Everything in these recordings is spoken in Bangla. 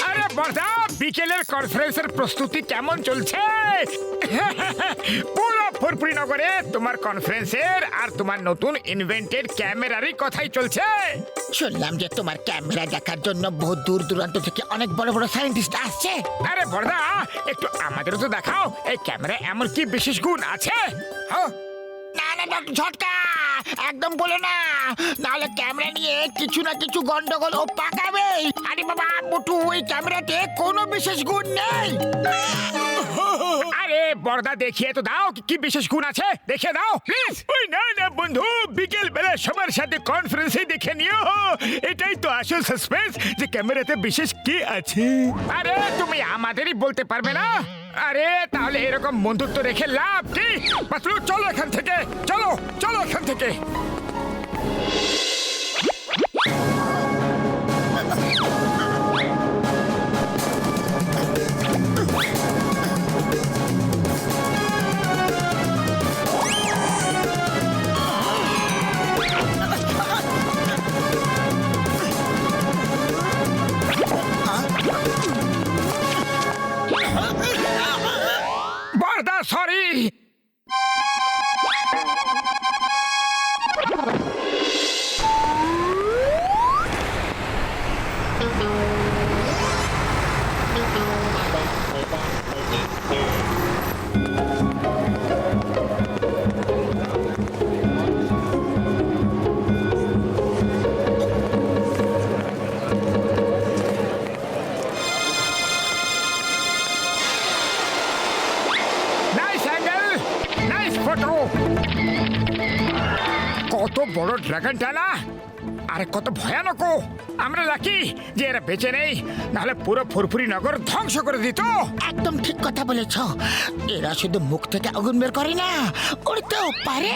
আরে বর্দা, বিকেলের কনফারেন্সের প্রস্তুতি কেমন চলছে? পুরো ফুরফুরি নগরে তোমার কনফারেন্সের আর তোমার নতুন ইনভেন্টেড ক্যামেরারই কথাই চলছে। শুনলাম যে তোমার ক্যামেরা দেখার জন্য বহু দূর দূরান্ত থেকে অনেক বড় বড় সায়েন্টিস্ট আসছে। আরে বর্দা, একটু আমাদেরও তো দেখাও এই ক্যামেরা এমন কি বিশেষ গুণ আছে। হ্যাঁ, না না ডক্টর ঝটকা, একদম বলো না, নাহলে ক্যামেরা নিয়ে কিছু না কিছু গন্ডগোল ও পাকাবে। আরে বাবা মোটু, ওই ক্যামেরাতে কোনো বিশেষ গুণ নেই। আরে বর্দা, দেখিয়ে তো দাও কি বিশেষ গুণ আছে, দেখিয়ে দাও প্লিজ। ওই না না বন্ধু, বিকেল বেলা সবার সাথে কনফারেন্সে দেখে নিও, এটাই তো আসল সাসপেন্স যে ক্যামেরাতে বিশেষ কি আছে। আরে তুমি আমাদেরই বলতে পারবে না? আরে তাহলে এরকম বন্ধুত্ব রেখে লাভ কি? পাতলু চলো এখান থেকে, চলো চলো এখান থেকে। বর্দা সরি। কত বড় ড্রাগনটা না, আরে কত ভয়ানক। আমরা লাকি যে এরা বেঁচে নেই, নাহলে পুরো ফুরফুরি নগর ধ্বংস করে দিত। একদম ঠিক কথা বলেছ, এরা শুধু মুখ থেকে আগুন বের করে না, উড়তেও পারে।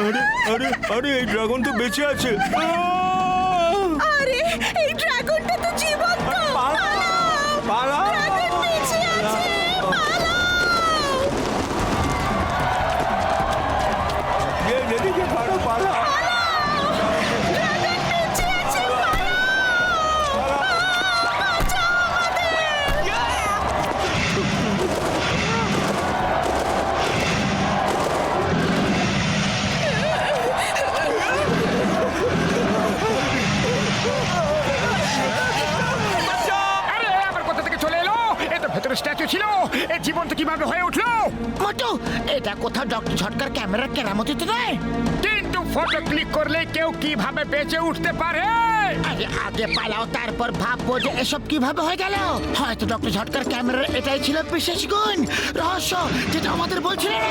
আরে আরে আরে এই ড্রাগন তো বেঁচে আছে। আরে এই ড্রাগনটা তো জীবন্ত। পালাও! ড্রাগন বেঁচে আছে, পালাও! যেদিকে পারো পালাও! ড্রাগন বেঁচে আছে, পালাও! বাঁচাও আরে আবার কোথা থেকে চলে এলো? এ তো ভেতরে স্ট্যাচু ছিল, এ জীবন্ত কিভাবে হয়ে উঠলো? মোটু, এটা কোথাও ডক্টর ঝটকার ক্যামেরার কেরামতি তো নয়। কিন্তু ফটো ক্লিক করলে কেউ কিভাবে বেঁচে উঠতে পারে? আরে আগে পালাও, তারপর ভাববো যে এসব কিভাবে হয়ে গেল। হয়তো ডক্টর ঝটকার ক্যামেরার এটাই ছিল বিশেষ গুণ, রহস্য, যেটা আমাদের বলছিল না।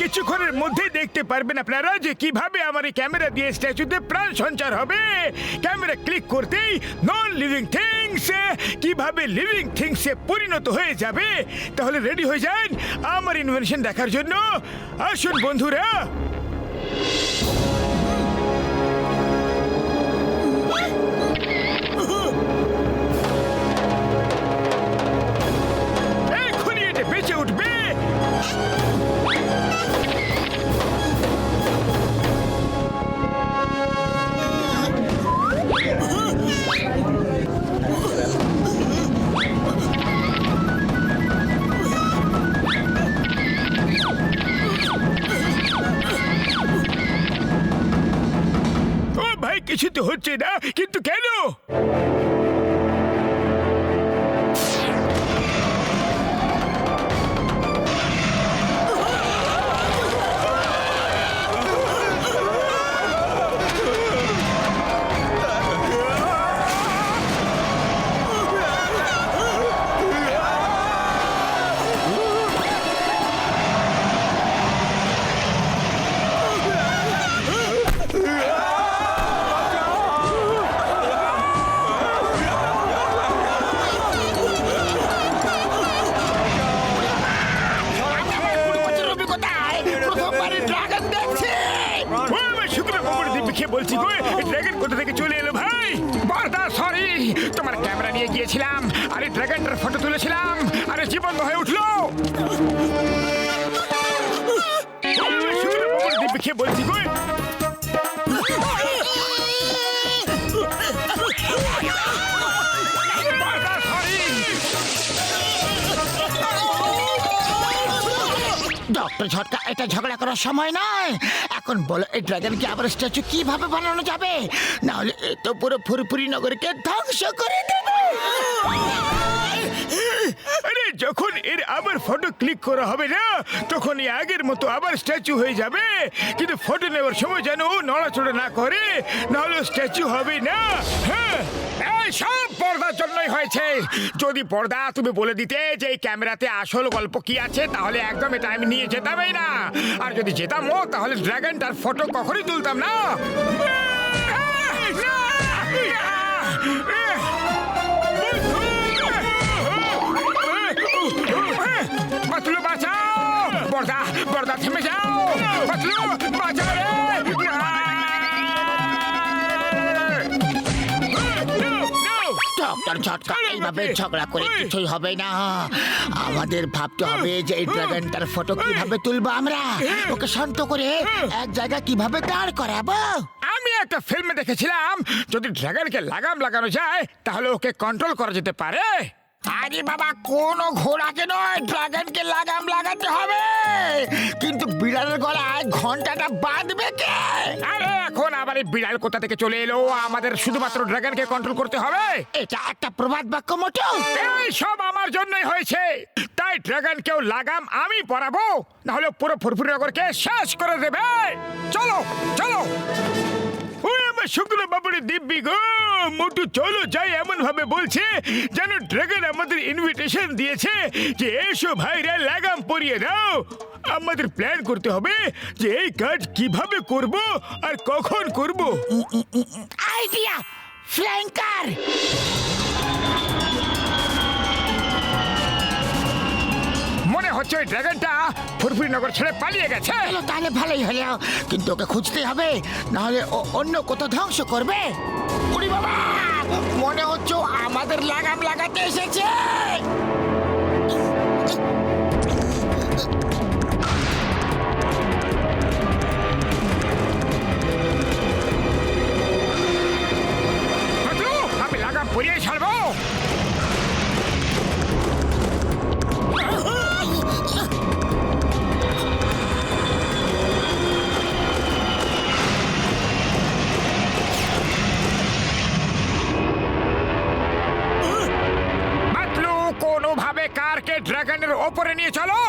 কিছুক্ষণের মধ্যে দেখতে পারবেন আপনারা যে কিভাবে আমার এই ক্যামেরা দিয়ে স্ট্যাচুতে প্রাণ সঞ্চার হবে। ক্যামেরা ক্লিক করতেই নন লিভিং থিংস কিভাবে লিভিং থিংসে পরিণত হয়ে যাবে। তাহলে রেডি হয়ে যান আমার ইনভেনশন দেখার জন্য। আসুন বন্ধুরা। এক্ষুনি এটা বেঁচে উঠবে। কিছু তো হচ্ছে না, কিন্তু কেন? খেয়ে বলছি গো, ড্রাগন কোথা থেকে চলে এলো ভাই? বর্দা সরি, তোমার ক্যামেরা নিয়ে গিয়েছিলাম, আরে ড্রাগনটার ফটো তুলেছিলাম, আরে জীবন হয়ে উঠলো। দিব্যি খেয়ে বলছি গো। বর্দা সরি। ডক্টর ঝটকা, এটা ঝগড়া করার সময় নয়। এখন বলো এই ড্রাগনকে আবার স্ট্যাচু কিভাবে বানানো যাবে? না হলে এ তো পুরো ফুরফুরি নগরকে ধ্বংস করে দেবে। আরে যখন এর আবার ফটো ক্লিক করা হবে না, তখন এই আগের মতো আবার স্ট্যাচু হয়ে যাবে। কিন্তু ফটো নেওয়ার সময় যেন ও নড়াচড়া না করে, নাহলে স্ট্যাচু হবে না। হ্যাঁ, এই সব পর্দার জন্যই হয়েছে। যদি পর্দা তুমি বলে দিতে যে এই ক্যামেরাতে আসল গল্প কি আছে, তাহলে একদম এটা আমি নিয়ে যেতামই না। আর যদি যেতামও, তাহলে ড্রাগনটার ফটো কখনোই তুলতাম না। পাতলু বাঁচাও, বর্দা বর্দা থেমে যাও, পাতলু বাঁচাও রে। ডক্টর ঝটকা, এইভাবে ঝগড়া করে কিছুই হবে না। আমাদের ভাবতে হবে যে এই ড্রাগনটার ফটো কিভাবে তুলবো আমরা, ওকে শান্ত করে এক জায়গায় কিভাবে দাঁড় করাবো। আমি একটা ফিল্মে দেখেছিলাম, যদি ড্রাগনকে লাগাম লাগানো যায়, তাহলে ওকে কন্ট্রোল করা যেতে পারে। আরে বাবা, কোনো ঘোড়াকে নয়, ড্রাগনকে লাগাম লাগাতে হবে। কিন্তু বিড়ালের গলায় ঘন্টাটা বাঁধবে কে? আরে এখন আবার এই বিড়াল কোথা থেকে চলে এলো? আমাদের শুধুমাত্র ড্রাগনকে কন্ট্রোল করতে হবে। এটা একটা প্রবাদ বাক্য মোটেও। এই সব আমার জন্যই হয়েছে। তাই ড্রাগনকেও লাগাম আমি পরাবো, না হলে পুরো ফুরফুরি নগরকে শেষ করে দেবে। চলো চলো। ওই আমার শুকনো বাবুরে দিব্যি গো, মোটু চলো যাই এমন ভাবে বলছে যেন ড্রাগন আমাদের ইনভিটেশন দিয়েছে যে এসো ভাইরা লাগাম পরিয়ে দাও। আমাদের প্ল্যান করতে হবে যে এই কাজ কিভাবে করব আর কখন করব। আইডিয়া, ফ্ল্যাঙ্কার। মনে হচ্ছে ওই ড্রাগনটা ফুরফুরি নগর ছেড়ে পালিয়ে গেছে। চলো, তাহলে ভালোই হলো। কিন্তু ওকে খুঁজতে হবে, না হলে ও অন্য কোথাও ধ্বংস করবে। ওরে বাবা, মনে হচ্ছে ও আমাদের লাগাম লাগাতে এসেছে। পাতলু, আমি লাগাম পরিয়ে ছাড়বো। কোনোভাবে কারকে ড্রাগনের ওপরে নিয়ে চলো।